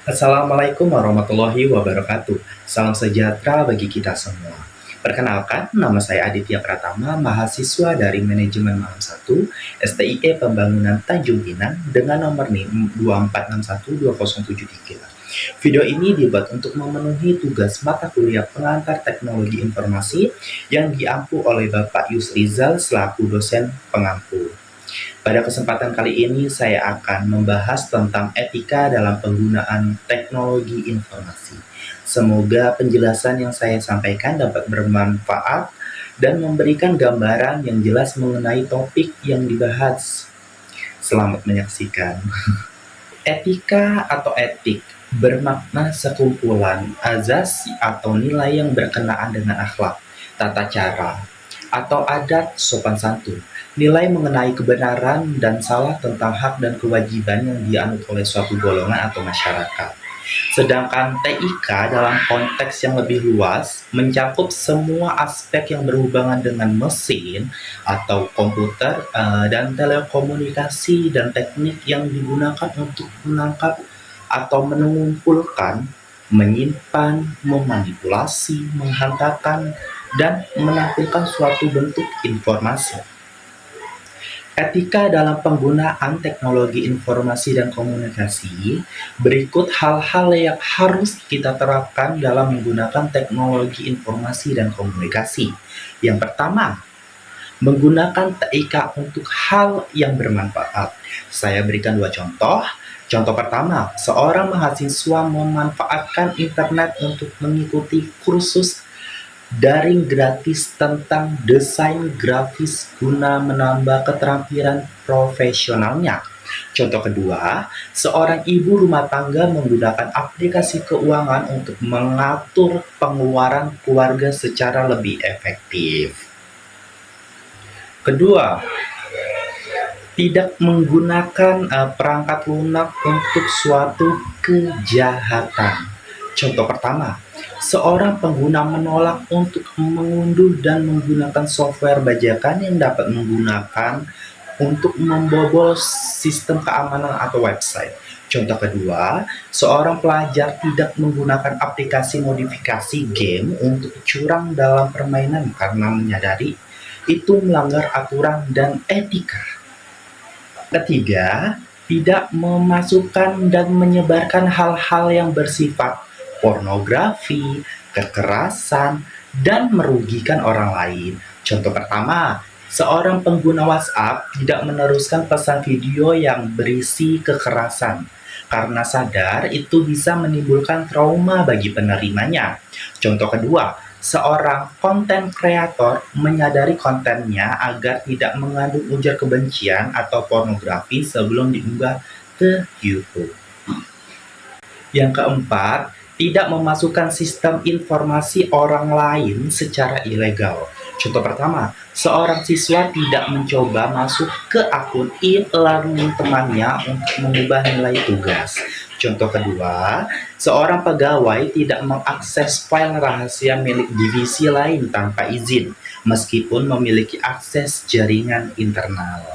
Assalamualaikum warahmatullahi wabarakatuh. Salam sejahtera bagi kita semua. Perkenalkan, nama saya Aditya Pratama, mahasiswa dari Manajemen Malam 1, STIE Pembangunan Tanjung Pinang dengan nomor NIM 2461207. Video ini dibuat untuk memenuhi tugas mata kuliah pengantar teknologi informasi yang diampu oleh Bapak Yusrizal selaku dosen pengampu. Pada kesempatan kali ini saya akan membahas tentang etika dalam penggunaan teknologi informasi. Semoga penjelasan yang saya sampaikan dapat bermanfaat dan memberikan gambaran yang jelas mengenai topik yang dibahas. Selamat menyaksikan. Etika atau etik bermakna sekumpulan azas atau nilai yang berkenaan dengan akhlak, tata cara, atau adat sopan santun. Nilai mengenai kebenaran dan salah tentang hak dan kewajiban yang dianut oleh suatu golongan atau masyarakat. Sedangkan TIK dalam konteks yang lebih luas mencakup semua aspek yang berhubungan dengan mesin atau komputer dan telekomunikasi dan teknik yang digunakan untuk menangkap atau mengumpulkan, menyimpan, memanipulasi, menghantarkan, dan menampilkan suatu bentuk informasi. Etika dalam penggunaan teknologi informasi dan komunikasi, berikut hal-hal yang harus kita terapkan dalam menggunakan teknologi informasi dan komunikasi. Yang pertama, menggunakan TIK untuk hal yang bermanfaat. Saya berikan dua contoh. Contoh pertama, seorang mahasiswa memanfaatkan internet untuk mengikuti kursus daring gratis tentang desain grafis guna menambah keterampilan profesionalnya. Contoh kedua, seorang ibu rumah tangga menggunakan aplikasi keuangan untuk mengatur pengeluaran keluarga secara lebih efektif. Kedua, tidak menggunakan perangkat lunak untuk suatu kejahatan. Contoh pertama, seorang pengguna menolak untuk mengunduh dan menggunakan software bajakan yang dapat menggunakan untuk membobol sistem keamanan atau website. Contoh kedua, seorang pelajar tidak menggunakan aplikasi modifikasi game untuk curang dalam permainan karena menyadari itu melanggar aturan dan etika. Ketiga, tidak memasukkan dan menyebarkan hal-hal yang bersifat pornografi, kekerasan, dan merugikan orang lain. Contoh pertama, seorang pengguna WhatsApp tidak meneruskan pesan video yang berisi kekerasan karena sadar itu bisa menimbulkan trauma bagi penerimanya. Contoh kedua, seorang konten kreator menyadari kontennya agar tidak mengandung ujar kebencian atau pornografi sebelum diunggah ke YouTube. Yang keempat, tidak memasukkan sistem informasi orang lain secara ilegal. Contoh pertama, seorang siswa tidak mencoba masuk ke akun e-learning temannya untuk mengubah nilai tugas. Contoh kedua, seorang pegawai tidak mengakses file rahasia milik divisi lain tanpa izin, meskipun memiliki akses jaringan internal.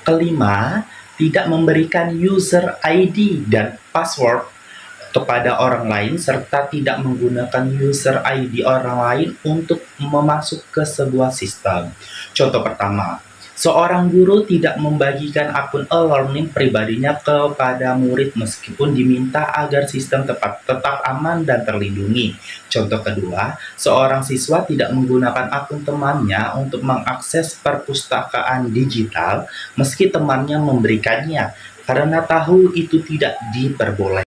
Kelima, tidak memberikan user ID dan password kepada orang lain serta tidak menggunakan user ID orang lain untuk memasuk ke sebuah sistem. Contoh pertama, seorang guru tidak membagikan akun e-learning pribadinya kepada murid meskipun diminta agar sistem tetap aman dan terlindungi. Contoh kedua, seorang siswa tidak menggunakan akun temannya untuk mengakses perpustakaan digital meski temannya memberikannya karena tahu itu tidak diperbolehkan.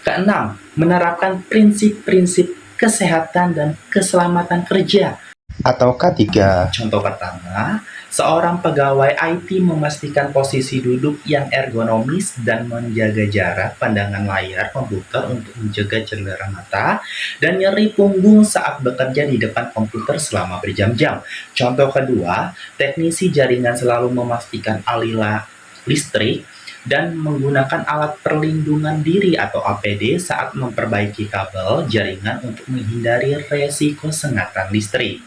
Keenam, menerapkan prinsip-prinsip kesehatan dan keselamatan kerja atau K3. Contoh pertama, seorang pegawai IT memastikan posisi duduk yang ergonomis dan menjaga jarak pandangan layar komputer untuk menjaga cedera mata dan nyeri punggung saat bekerja di depan komputer selama berjam-jam. Contoh kedua, teknisi jaringan selalu memastikan aliran listrik dan menggunakan alat perlindungan diri atau APD saat memperbaiki kabel jaringan untuk menghindari resiko sengatan listrik.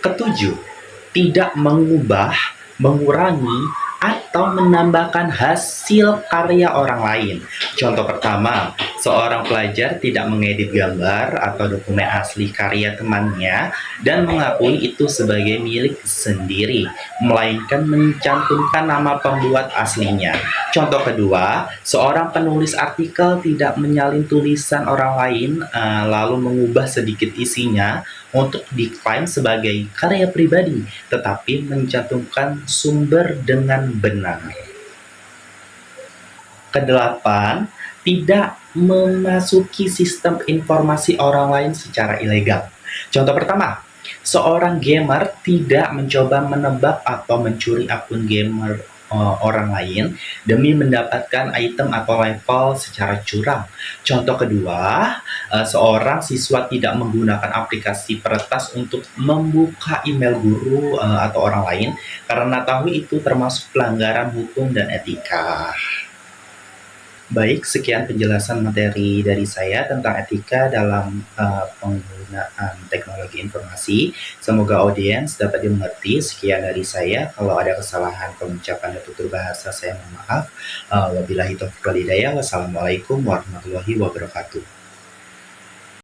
Ketujuh, tidak mengubah, mengurangi, atau menambahkan hasil karya orang lain. Contoh pertama, seorang pelajar tidak mengedit gambar atau dokumen asli karya temannya dan mengakui itu sebagai milik sendiri, melainkan mencantumkan nama pembuat aslinya. Contoh kedua, seorang penulis artikel tidak menyalin tulisan orang lain lalu mengubah sedikit isinya untuk diklaim sebagai karya pribadi, tetapi mencantumkan sumber dengan benar. Kedelapan, tidak memasuki sistem informasi orang lain secara ilegal. Contoh pertama, seorang gamer tidak mencoba menebak atau mencuri akun gamer orang lain demi mendapatkan item atau level secara curang. Contoh kedua, seorang siswa tidak menggunakan aplikasi peretas untuk membuka email guru atau orang lain karena tahu itu termasuk pelanggaran hukum dan etika. Baik, sekian penjelasan materi dari saya tentang etika dalam penggunaan teknologi informasi. Semoga audiens dapat dimengerti. Sekian dari saya. Kalau ada kesalahan pengucapan dan tutur bahasa, saya mohon maaf. Wabillahi taufiq wal hidayah. Wassalamualaikum warahmatullahi wabarakatuh.